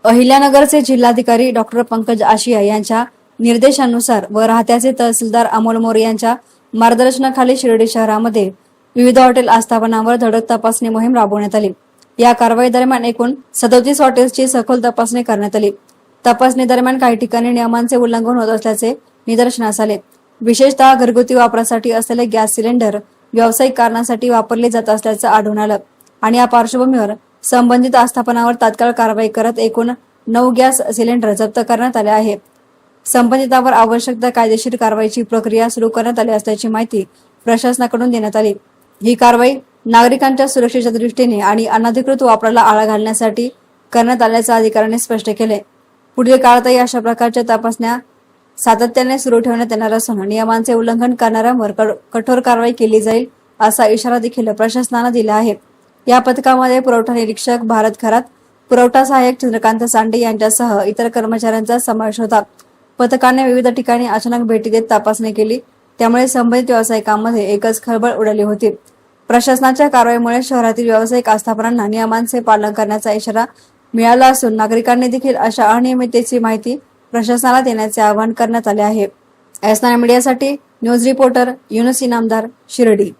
अहिल्यानगरचे जिल्हाधिकारी डॉक्टर पंकज आशिया यांच्या निर्देशानुसार व राहत्याचे तहसीलदार अमोल मोरे यांच्या मार्गदर्शनाखाली शिर्डी शहरामध्ये विविध हॉटेल आस्थापनांवर धडक तपासणी मोहीम राबवण्यात आली। या कारवाई दरम्यान एकूण 37 हॉटेल्सची सखोल तपासणी करण्यात आली। तपासणी दरम्यान काही ठिकाणी नियमांचे उल्लंघन होत असल्याचे निदर्शनास आले। विशेषतः घरगुती वापरासाठी असलेले गॅस सिलेंडर व्यावसायिक कारणासाठी वापरले जात असल्याचं आढळून आलं आणि या पार्श्वभूमीवर संबंधित आस्थापनावर तात्काळ कारवाई करत एकूण 9 गॅस सिलेंडर जप्त करण्यात आले आहे। संबंधितांवर आवश्यक त्या कायदेशीर कारवाईची प्रक्रिया सुरू करण्यात आली असल्याची माहिती प्रशासनाकडून देण्यात आली। ही कारवाई नागरिकांच्या सुरक्षेच्या दृष्टीने आणि अनधिकृत वापराला आळा घालण्यासाठी करण्यात आल्याचं अधिकाऱ्यांनी स्पष्ट केले। पुढील काळातही अशा प्रकारच्या तपासण्या सातत्याने सुरू ठेवण्यात येणार असून नियमांचे उल्लंघन करणाऱ्यांवर कठोर कारवाई केली जाईल असा इशारा देखील प्रशासनाने दिला आहे। या पथकामध्ये पुरवठा निरीक्षक भारत खरात, पुरवठा सहाय्यक चंद्रकांत सांडे यांच्यासह इतर कर्मचाऱ्यांचा समावेश होता। पथकाने विविध ठिकाणी अचानक भेटी देत तपासणी केली, त्यामुळे संबंधित व्यावसायिकांमध्ये एकच खळबळ उडाली होती। प्रशासनाच्या कारवाईमुळे शहरातील व्यावसायिक आस्थापनांना नियमांचे पालन करण्याचा इशारा मिळाला असून नागरिकांनी देखील अशा अनियमिततेची माहिती प्रशासनाला देण्याचे आवाहन करण्यात आले आहे। एस9 मीडियासाठी न्यूज रिपोर्टर युनुस इनामदार, शिर्डी।